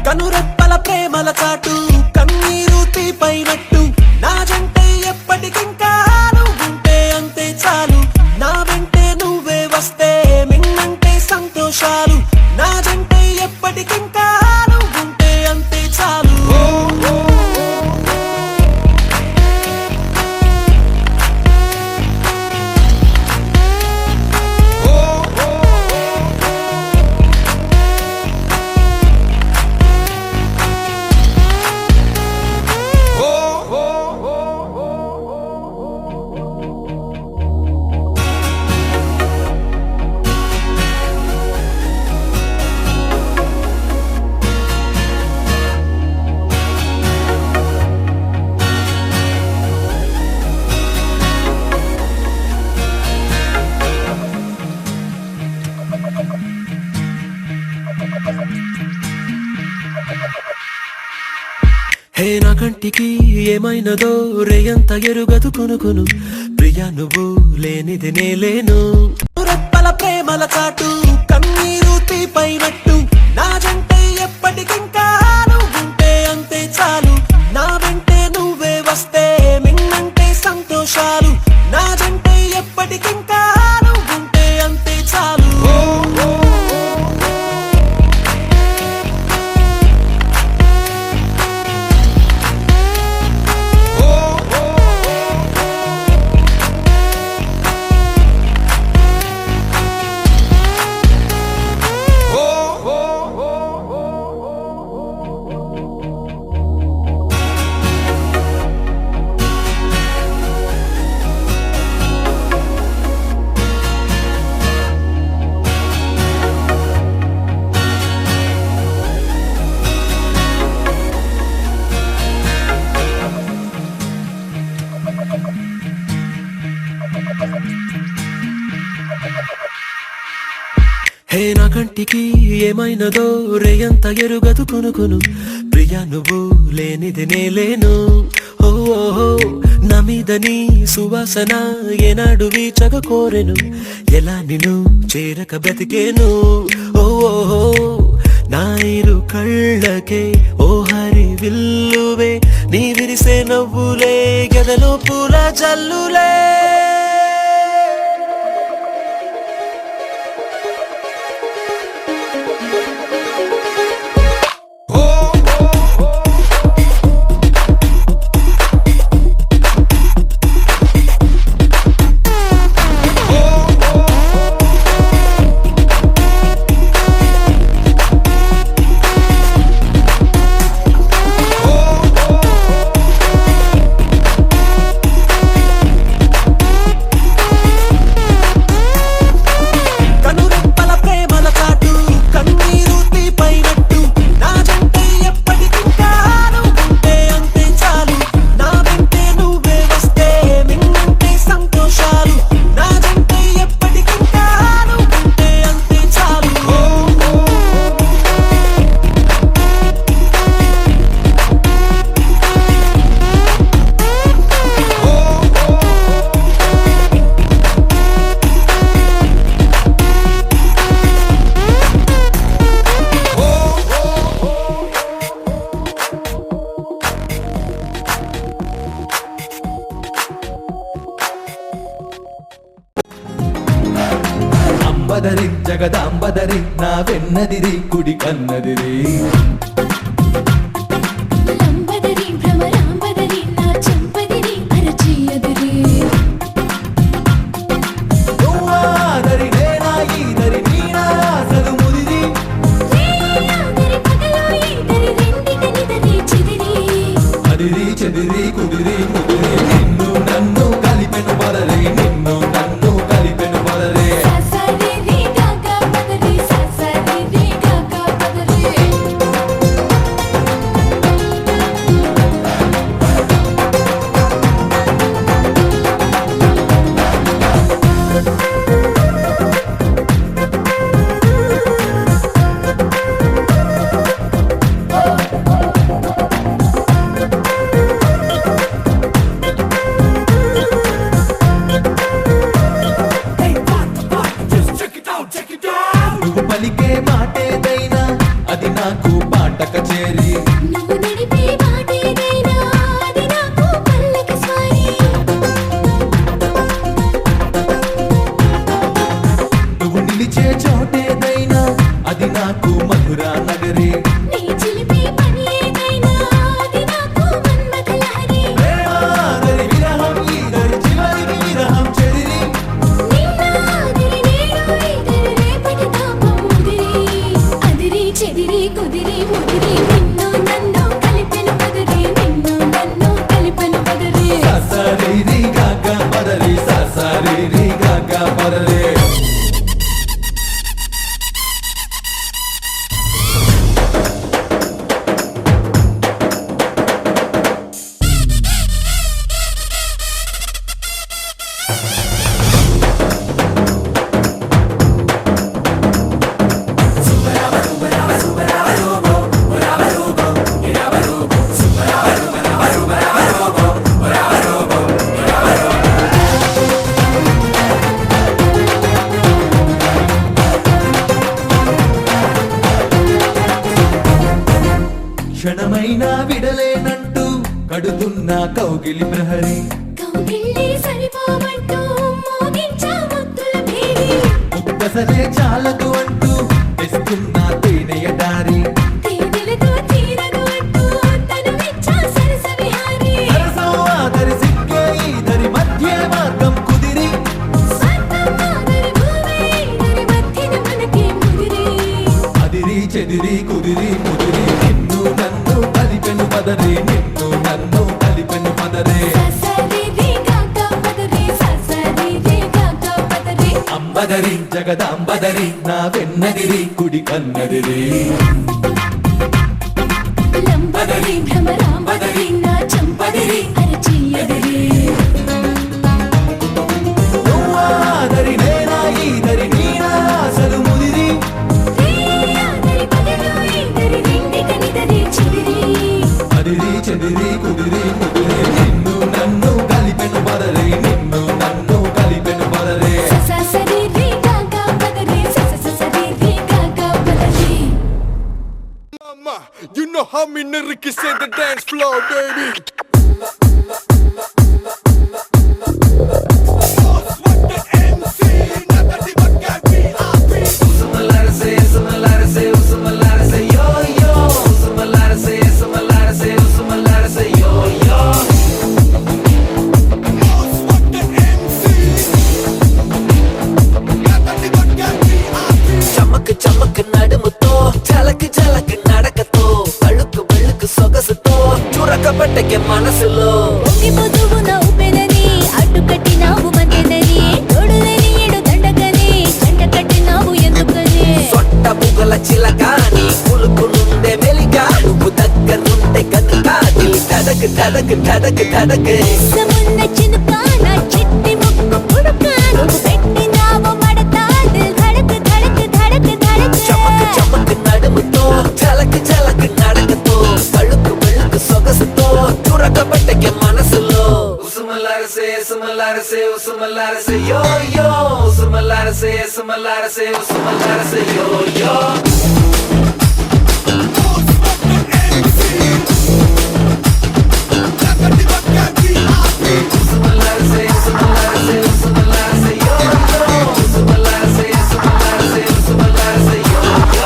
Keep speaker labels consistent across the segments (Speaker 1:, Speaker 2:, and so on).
Speaker 1: కనురెప్పల ప్రేమల చాటు కన్నీరు తీపైనట్టు నా జంటే ఎప్పటికింకా నువ్వుంటే అంతే చాలు. నా వెంటే నువ్వే వస్తే మిన్నంటే సంతోషాలు. నా జంటే ఎప్పటికింకా నువ్వుంటే అంతే చాలు. హే నా కంటికి ఏమైనదో రేయంత ఎరుగదు కొనుకొను ప్రియా నువ్వు లేనిది నేలేను. రెప్పల ప్రేమల చాటు కన్నీరు తీపైనట్టు నా జంటే ఎప్పటికింకా నువ్వుంటే అంతే చాలు. నా వెంటే నువ్వే వస్తే మిన్నంటే సంతోషాలు. నా జంటే ఎప్పటికింకా నువ్వుంటే అంతే చాలు. హే నా కంటికి ఏమైనదో రేయంత ఎరుగదు కొనుకొను ప్రియా నువ్వు లేనిది నేలేను. ఓహో నా మీద నీ సువాసన ఏనాడు వీచగ కోరెను. ఎలా నిన్ను చేరక బ్రతికేను. ఓహో నా ఇరు కళ్ళకే ఓ హరి విల్లువే నీ విరిసే నవ్వులే గదలో పూల జల్లులే.
Speaker 2: అంబదరి జగదాంబదరి నా వెన్నదిరి కుడి కన్నదిరి.
Speaker 3: లంబదరి భ్రమరాంబదరి నా చెంపదిరి అరచేయదిరి.
Speaker 2: నువ్వాదరి నేనా ఈదరి నీనా అసలు ముదిరి.
Speaker 3: రేయాదరి పగలో ఈదరి రెండిటనిదరి చెదిరి.
Speaker 2: అదిరి చెదిరి కుదిరి ముదిరి నిన్ను నన్ను కలిపెను బదరి. నిన్ను నన్ను కలిపెను బదరి.
Speaker 3: ససరి రి గగ పదరి ససరి రి గగ పదరి.
Speaker 2: అది నాకు మధురా నగరి.
Speaker 3: నీ చిలిపి పని ఏదైనా అది నాకు మన్మథ లహరి.
Speaker 2: ప్రేమాదరి విరహం ఈదరి చివరికి విరహం చెదిరి.
Speaker 3: నిన్నాదిరి నేడు ఇద్దరి రేపటి తాపం ముదిరి. అదిరి చెదిరి కుదిరి ముదిరి నిన్ను నన్ను కలిపెను పదరి. నిన్ను నన్ను కలిపెను పదరి.
Speaker 2: ససరి గగ పదరి ససరి గగ పదరి. క్షణమైనా విడలేనంటూ కడుతున్న కౌగిలి ప్రహరి.
Speaker 3: కౌగిళ్ళే సరిపోవంటూ మోగించా ముద్దుల భేరి.
Speaker 2: ముక్కసలే చాలదు అంటూ తెస్తున్న తేనెయ దారి.
Speaker 3: తేనెలతో తీరదు అంటూ తనువిచ్చా సరస విహారి.
Speaker 2: సరసం ఆదరి సిక్కే ఈదరి మధ్య మార్గం కుదిరి.
Speaker 3: స్వర్గం మాదిరి భూమి ఇద్దరి మధ్యన మనకే ముదిరి.
Speaker 2: అదిరి చెదిరి కుదిరి ముదిరి నిన్ను నన్ను కలిపెను పదరి. నిన్ను నన్ను కలిపెను పదరే.
Speaker 3: ససరిరి గగ పదరి ససరిరి గగ పదరి.
Speaker 2: అంబదరి జగదాంబదరి నా వెన్నదిరి కుడి కన్నదిరి.
Speaker 3: లంబదరి భ్రమరాంబదరి నా చంపదిరి అరచియదిరి.
Speaker 2: నువ్వాదరి నేనా ఈదరి నీనా అసలు ముదిరి.
Speaker 3: రేయాదరి పగలు ఇద్దరి రెండిట నిదరి చిదిరి.
Speaker 2: అదిరి చెదిరి కుదిరి ముదిరి నిన్ను నన్ను కలిపెను పదరి. నిన్ను నన్ను కలిపెను పదరే.
Speaker 3: ససరిరి గగ పదరి ససరిరి గగ పదరి.
Speaker 4: Mama, you know how me niggas say the dance floor, baby.
Speaker 1: చమక్ చమక్ నడుముతో చలక్ చలక్ నడకతో అழுకు వెళుకు సొగసుతో చురక పట్టకే మనసులో
Speaker 3: ఒంగి పొదువున ఉపెనని అడ్డు కట్టినావు మధ్యనని. తోడులేని ఏడు దండగని జంట కట్టినావు ఎందుకని.
Speaker 1: సొట్ట బుగల చిలకాని కులుకు నుండే వెలిగా నువ్వు దగ్గరుంటే కనుక దిల్ ధడక్ ధడక్ ధడక్ ధడక్.
Speaker 3: సమున్న చినుక నా చిట్టి ముక్కు పుడక. నువ్వు పెట్టినావు మడత దిల్ ధడక్ ధడక్ ధడక్ ధడక్.
Speaker 1: చమక్ చమక్ నడుముతో చలక్ చలక్ నడకతో అழுకు వెళుకు సొగసుతో చురక పట్టకే మనసులో ఉసుమలారసే ఉసుమలారసే ఉసుమలారసే యో యో ఉసుమలారసే ఉసుమలారసే ఉసుమలారసే యో యో. ఉసుమలారసే ఉసుమలారసే ఉసుమలారసే యో యో ఉసుమలారసే ఉసుమలారసే ఉసుమలారసే యో యో.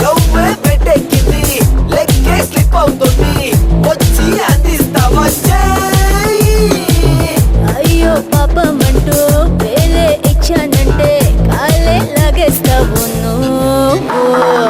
Speaker 1: లవ్వే పెట్టెక్కింది లెక్కే స్లిప్ అవుతుంది వచ్చి అందిస్తావా చేయి.
Speaker 3: అయ్యో పాపమంటూ వేలే ఇచ్చానంటే కాలే లాగేస్తావు నువ్వు.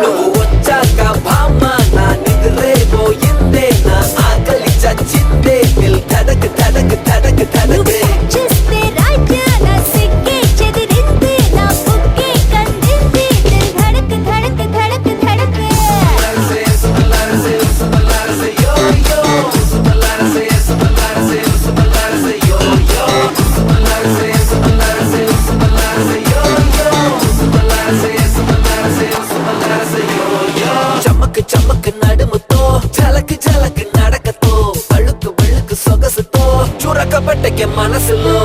Speaker 1: నువ్వు వచ్చాక బామ్మ నా నిద్రే పోయిందే నా ఆకలి చచ్చిందే దిల్ ధడక్ ధడక్ ధడక్ ధడక్.
Speaker 3: చేస్తే రాజా నా సిగ్గే చెదిరింది నా బుగ్గే కందింది దిల్ ధడక్ ధడక్ ధడక్ ధడక్.
Speaker 1: ఉసుమలారసే ఉసుమలారసే ఉసుమలారసే యో యో ఉసుమలారసే ఉసుమలారసే ఉసుమలారసే యో యో ఉసుమలారసే ఉసుమలారసే ఉసుమలారసే యో యో ఉసుమలారసే ఉసుమలారసే ఉసుమలారసే యో యో. చమక్ చమక్ నడుముతో చలక్ చలక్ నడకతో అழுకు వెళుకు సొగసుతో చురక పట్టకే మనసులో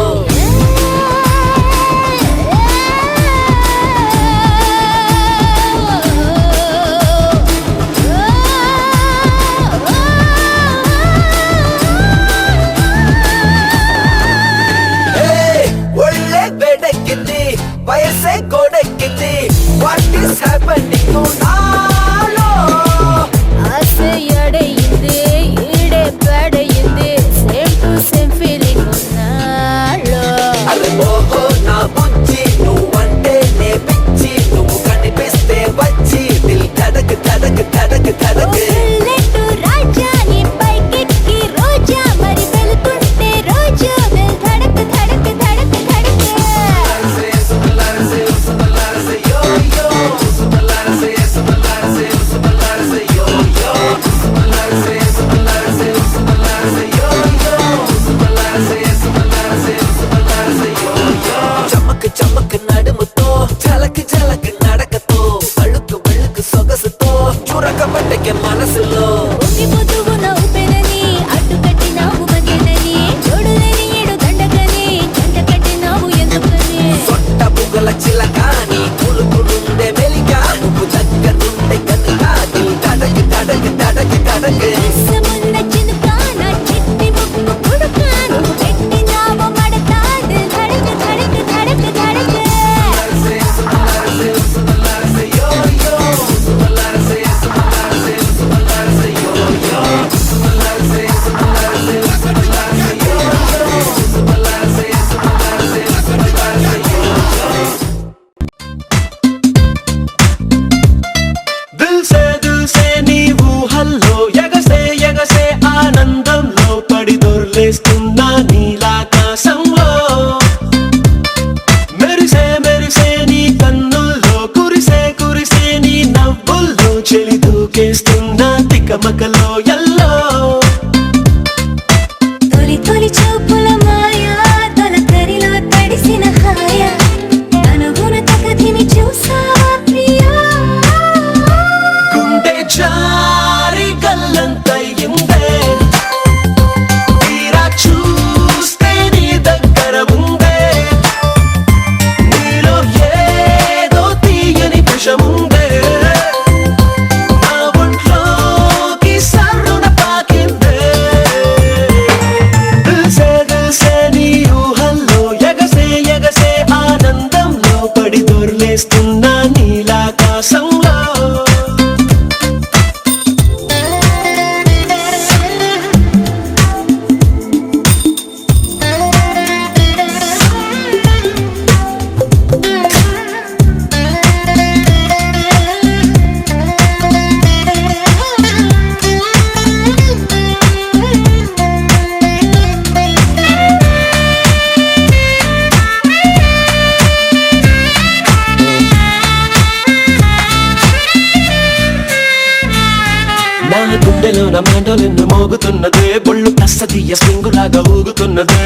Speaker 1: గుండెలోన మాండోలిన్ను మోగుతున్నదే బొళ్ళు కస్తీయ స్వింగులాగా ఊగుతున్నదే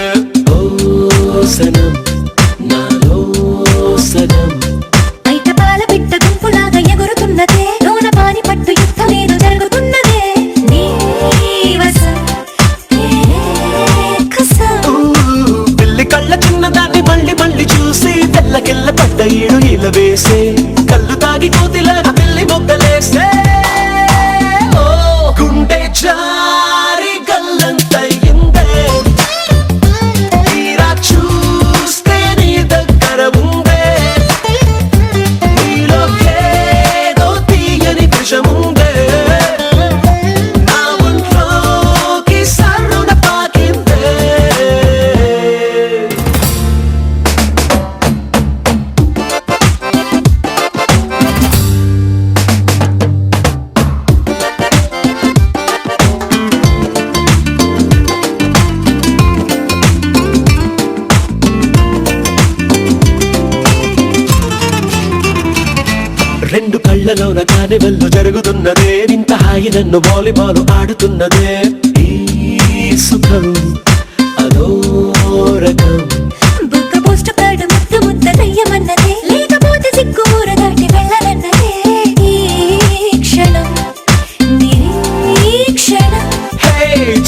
Speaker 1: ఓ సనం నాలో సగం
Speaker 3: బయట పాల పిట్ట గుంపులాగా ఎగురుతున్నదే లోన పాని పట్టు యుద్ధమేదో జరుగుతున్నదే నీ వసం
Speaker 1: పిల్లి కళ్ళ చిన్నదాన్ని మళ్ళీ మళ్ళీ చూసి తెల్లకెళ్ళ పడ్డ ఏడు ఇలా వేసే కళ్ళు తాగి కోతిలాగా పిల్లి మొగ్గలేసే గుండె జారి గల్లంతయిందే తీరా చూస్తే నీ దగ్గర ఉందే నీలో ఏదో తీయని విషముందే నా ఒంట్లోకి సర్రున పాకిందే రెండు కళ్ళలోన కానివల్లు జరుగుతున్నదే ఇంత హాయి నన్ను వాలీబాల్ ఆడుతున్నదే ఈ సుఖం అదో రకం
Speaker 3: బుక్క పోస్ట్ కార్డు ముద్దు ముద్దలయ్యమన్నదే లేకపోతే సిగ్గు ఊర దాటి వెళ్ళనన్నదే ఈ క్షణం నిరీక్షణం
Speaker 1: హే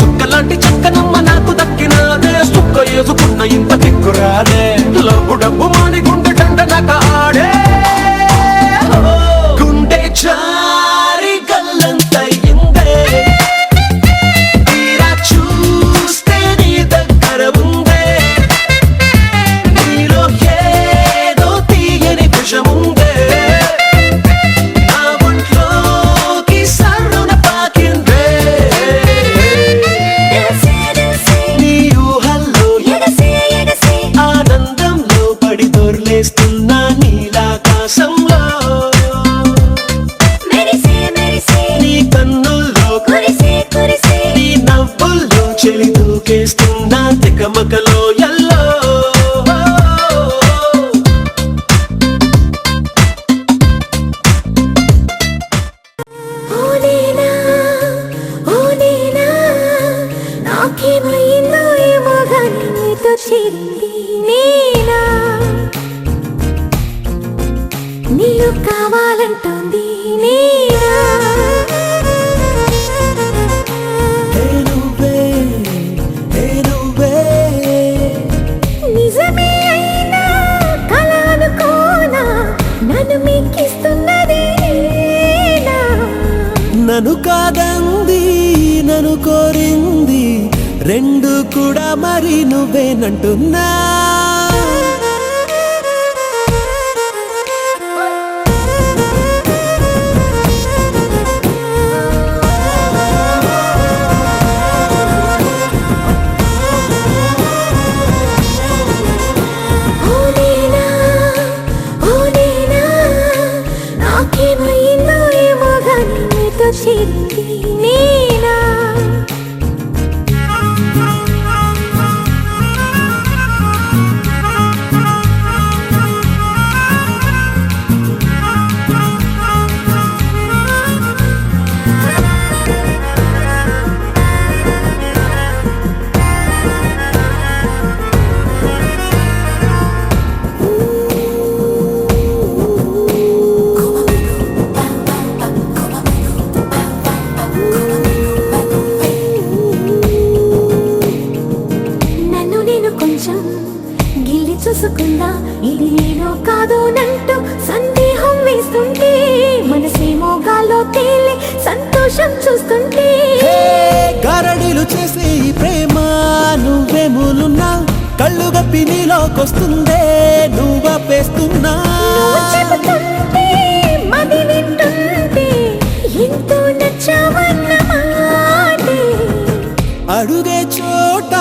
Speaker 1: చుక్కలాంటి చక్కనమ్మ నాకు దక్కినాదే సుక్క వేసుకున్న ఇంత దిక్కురాదే లబ్బు డబ్బు మాని గుండె డండ నక ఆడే గుండె జారి గల్లంతయిందే తీరా చూస్తే నీ దగ్గర ఉందే నీలో ఏదో తీయని విషముందే నా ఒంట్లోకి సర్రున పాకిందే నీ ఊహల్లో ఆనందంలో పడి దొర్లేస్తున్నా నీలాకాశంలో నీ కన్నుల్లో నీ నవ్వుల్లో చెలి దూకేస్తున్నా తికమకలో ఎల్లో
Speaker 3: నాకేమైందో ఏమో గానీ నీతో చేరింది నేనా నీవు కావాలంటుంది నేనా నిజమే అయినా కల అనుకోనా నన్ను మీకిస్తున్నది నేనా
Speaker 1: నన్ను కాదంది నన్ను కోరింది రెండు కూడా మరి నువ్వేనంటున్నా
Speaker 3: నాకేమైందో ఏమో గానీ నీతో చేరింది నేనా చూసుకుందా ఇది నేను కాదోనంటూ సందేహం వేస్తుంటే మనసేమో గాల్లో తేలి సంతోషం చూస్తుంటే
Speaker 1: గారడీలు చేసే ఈ ప్రేమ నువ్వేములున్నా కళ్ళు గప్పి నీలోకొస్తుందే నువ్వపేస్తున్నా
Speaker 3: నువ్వు చెబుతుంటే మది వింటుంటే ఎంతో నచ్చావన్న మాటే
Speaker 1: అడుగే చోట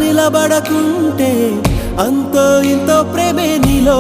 Speaker 1: నిలబడకుంటే అంతో ఇంతో ప్రేమే నీలో